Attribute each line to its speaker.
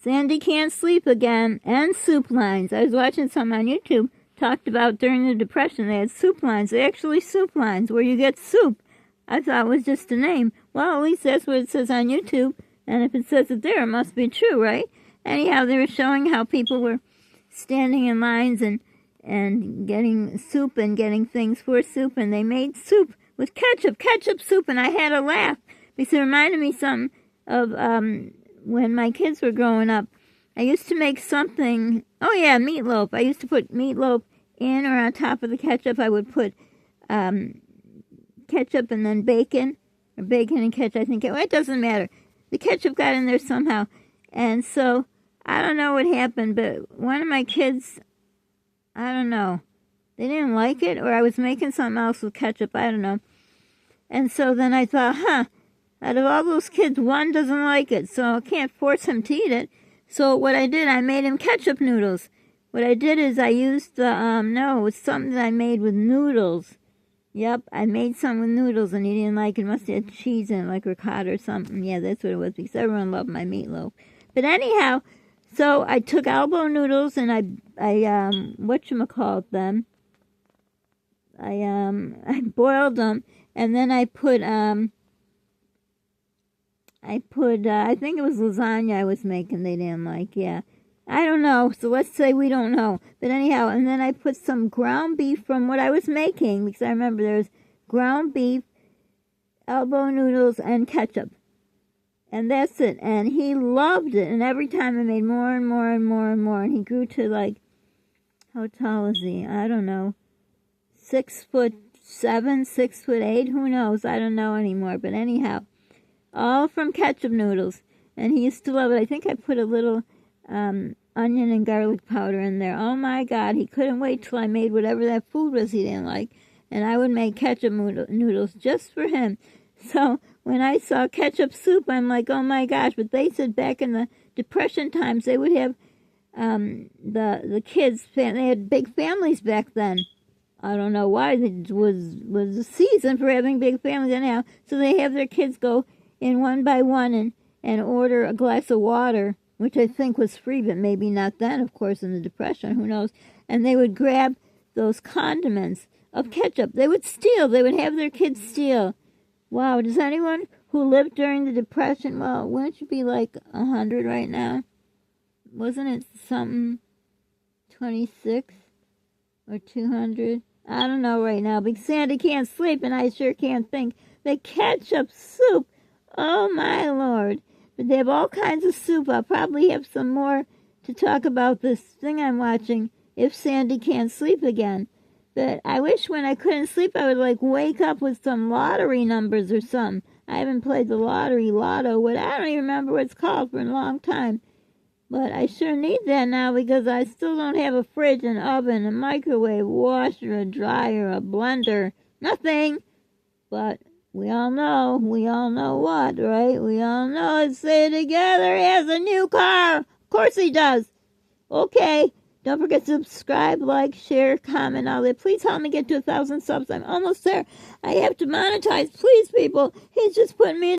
Speaker 1: Sandy Can't Sleep Again, and soup lines. I was watching some on YouTube, talked about during the Depression, they had soup lines. They actually soup lines, where you get soup. I thought it was just a name. Well, at least that's what it says on YouTube, and if it says it there, it must be true, right? Anyhow, they were showing how people were standing in lines and getting soup and getting things for soup, and they made soup with ketchup soup, and I had a laugh, because it reminded me something of when my kids were growing up. I used to make something, oh yeah, meatloaf. I used to put meatloaf in or on top of the ketchup. I would put ketchup and then bacon, or bacon and ketchup, I think. Well, it doesn't matter. The ketchup got in there somehow. And so, I don't know what happened, but one of my kids, I don't know, they didn't like it, or I was making something else with ketchup, I don't know. And so then I thought, out of all those kids, one doesn't like it, so I can't force him to eat it. So what I did, I made him ketchup noodles. What I did is I used the, no, it was something that I made with noodles. Yep, I made some with noodles, and he didn't like it. Must have had cheese in it, like ricotta or something. Yeah, that's what it was, because everyone loved my meatloaf. But anyhow, so I took elbow noodles, and I whatchamacallit them. I boiled them, and then I put, I think it was lasagna I was making they didn't like, yeah. I don't know, so let's say we don't know. But anyhow, and then I put some ground beef from what I was making, because I remember there was ground beef, elbow noodles, and ketchup. And that's it. And he loved it. And every time I made more and more and more and more. And he grew to like, how tall is he? I don't know. 6'7", 6'8", who knows? I don't know anymore. But anyhow, all from ketchup noodles. And he used to love it. I think I put a little onion and garlic powder in there. Oh my God, he couldn't wait till I made whatever that food was he didn't like. And I would make ketchup noodles just for him. So when I saw ketchup soup, I'm like, oh my gosh. But they said back in the Depression times, they would have the kids, they had big families back then. I don't know why, it was a season for having big families anyhow. So they have their kids go in one by one and order a glass of water, which I think was free, but maybe not then, of course, in the Depression, who knows. And they would grab those condiments of ketchup. They would steal. They would have their kids steal. Wow, does anyone who lived during the Depression, well, wouldn't you be like 100 right now? Wasn't it something 26 or 200? I don't know right now, because Sandy can't sleep, and I sure can't think. The ketchup soup, oh my Lord. But they have all kinds of soup. I'll probably have some more to talk about this thing I'm watching, If Sandy Can't Sleep Again. But I wish when I couldn't sleep, I would like wake up with some lottery numbers or something. I haven't played the lotto, what I don't even remember what it's called for a long time. But I sure need that now, because I still don't have a fridge, an oven, a microwave, washer, a dryer, a blender, nothing. But we all know what, right? We all know, let's say it together, he has a new car. Of course he does. Okay. Don't forget to subscribe, like, share, comment, all that. Please help me get to 1,000 subs. I'm almost there. I have to monetize. Please, people. He's just putting me in